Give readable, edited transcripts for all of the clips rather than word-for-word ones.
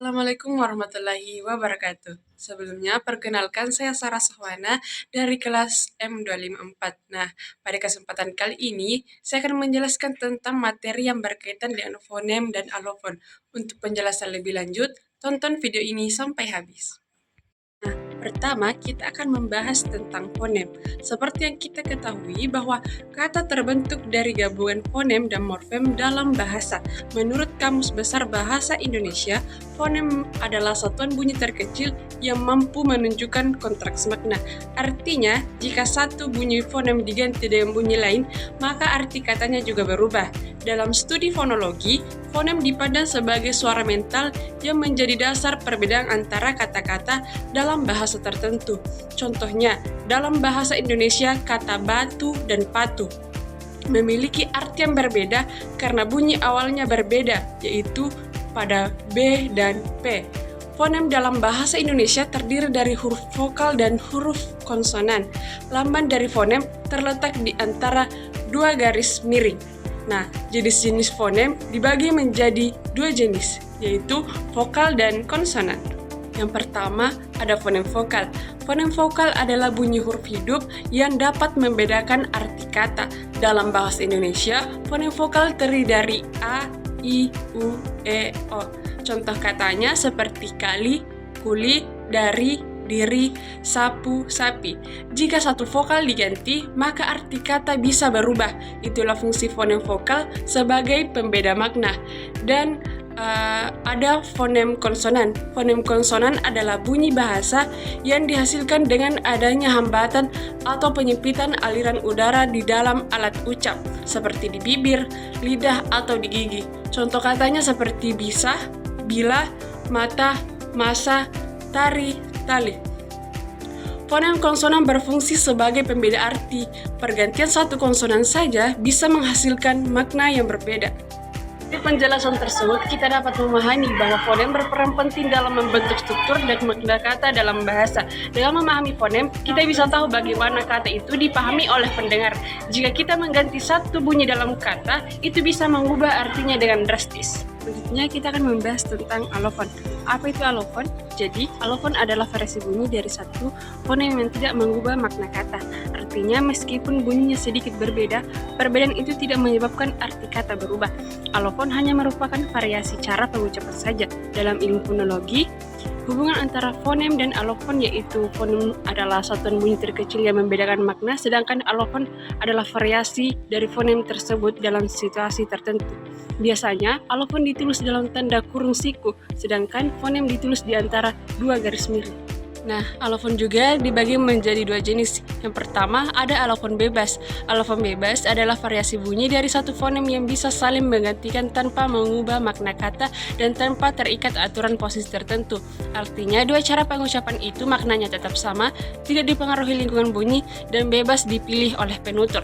Assalamualaikum warahmatullahi wabarakatuh. Sebelumnya, perkenalkan saya Sarah Sahwana dari kelas M254. Nah, pada kesempatan kali ini, saya akan menjelaskan tentang materi yang berkaitan dengan fonem dan alofon. Untuk penjelasan lebih lanjut, tonton video ini sampai habis. Pertama, kita akan membahas tentang fonem. Seperti yang kita ketahui bahwa kata terbentuk dari gabungan fonem dan morfem dalam bahasa. Menurut Kamus Besar Bahasa Indonesia, fonem adalah satuan bunyi terkecil yang mampu menunjukkan kontraks makna. Artinya, jika satu bunyi fonem diganti dengan bunyi lain, maka arti katanya juga berubah. Dalam studi fonologi, fonem dipandang sebagai suara mental yang menjadi dasar perbedaan antara kata-kata dalam bahasa tertentu. Contohnya, dalam bahasa Indonesia, kata batu dan patu memiliki arti yang berbeda karena bunyi awalnya berbeda, yaitu pada B dan P. Fonem dalam bahasa Indonesia terdiri dari huruf vokal dan huruf konsonan. Lamban dari fonem terletak di antara dua garis miring. Nah, jenis-jenis fonem dibagi menjadi dua jenis, yaitu vokal dan konsonan. Yang pertama, ada fonem vokal. Fonem vokal adalah bunyi huruf hidup yang dapat membedakan arti kata. Dalam bahasa Indonesia, fonem vokal terdiri dari A, I, U, E, O. Contoh katanya seperti kali, kuli, dari, diri, sapu, sapi. Jika satu vokal diganti, maka arti kata bisa berubah. Itulah fungsi fonem vokal sebagai pembeda makna. Dan ada fonem konsonan. Fonem konsonan adalah bunyi bahasa yang dihasilkan dengan adanya hambatan atau penyempitan aliran udara di dalam alat ucap, seperti di bibir, lidah, atau di gigi. Contoh katanya seperti bisa, bila, mata, masa, tari, tali. Fonem konsonan berfungsi sebagai pembeda arti. Pergantian satu konsonan saja bisa menghasilkan makna yang berbeda. Dari penjelasan tersebut, kita dapat memahami bahwa fonem berperan penting dalam membentuk struktur dan makna kata dalam bahasa. Dengan memahami fonem, kita bisa tahu bagaimana kata itu dipahami oleh pendengar. Jika kita mengganti satu bunyi dalam kata, itu bisa mengubah artinya dengan drastis. Selanjutnya, kita akan membahas tentang alofon. Apa itu alofon? Jadi, alofon adalah variasi bunyi dari satu fonem yang tidak mengubah makna kata. Artinya, meskipun bunyinya sedikit berbeda, perbedaan itu tidak menyebabkan arti kata berubah. Alofon hanya merupakan variasi cara pengucapan saja. Dalam ilmu fonologi, hubungan antara fonem dan alofon yaitu fonem adalah satuan bunyi terkecil yang membedakan makna, sedangkan alofon adalah variasi dari fonem tersebut dalam situasi tertentu. Biasanya, alofon ditulis dalam tanda kurung siku, sedangkan fonem ditulis di antara dua garis miring. Nah, alofon juga dibagi menjadi dua jenis. Yang pertama, ada alofon bebas. Alofon bebas adalah variasi bunyi dari satu fonem yang bisa saling menggantikan tanpa mengubah makna kata dan tanpa terikat aturan posisi tertentu. Artinya, dua cara pengucapan itu maknanya tetap sama, tidak dipengaruhi lingkungan bunyi, dan bebas dipilih oleh penutur.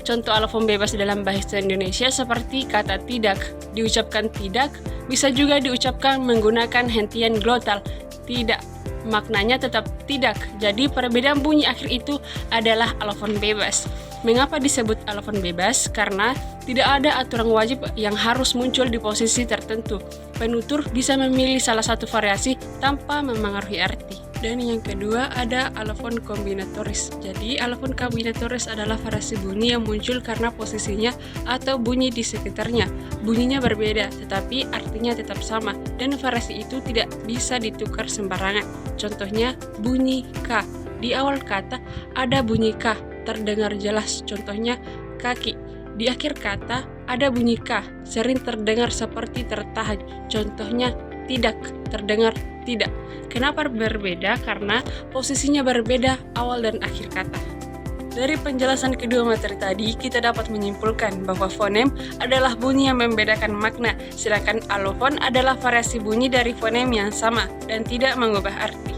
Contoh alofon bebas dalam bahasa Indonesia seperti kata tidak, diucapkan tidak, bisa juga diucapkan menggunakan hentian glotal, tidak. Maknanya tetap tidak, jadi perbedaan bunyi akhir itu adalah alofon bebas. Mengapa disebut alofon bebas? Karena tidak ada aturan wajib yang harus muncul di posisi tertentu. Penutur bisa memilih salah satu variasi tanpa memengaruhi arti. Dan yang kedua ada alofon kombinatoris. Jadi alofon kombinatoris adalah variasi bunyi yang muncul karena posisinya atau bunyi di sekitarnya. Bunyinya berbeda, tetapi artinya tetap sama, dan variasi itu tidak bisa ditukar sembarangan. Contohnya bunyi K. Di awal kata ada bunyi K, terdengar jelas. Contohnya kaki. Di akhir kata ada bunyi K, sering terdengar seperti tertahan. Contohnya tidak, terdengar tidak. Kenapa berbeda? Karena posisinya berbeda awal dan akhir kata. Dari penjelasan kedua materi tadi, kita dapat menyimpulkan bahwa fonem adalah bunyi yang membedakan makna, sedangkan alofon adalah variasi bunyi dari fonem yang sama dan tidak mengubah arti.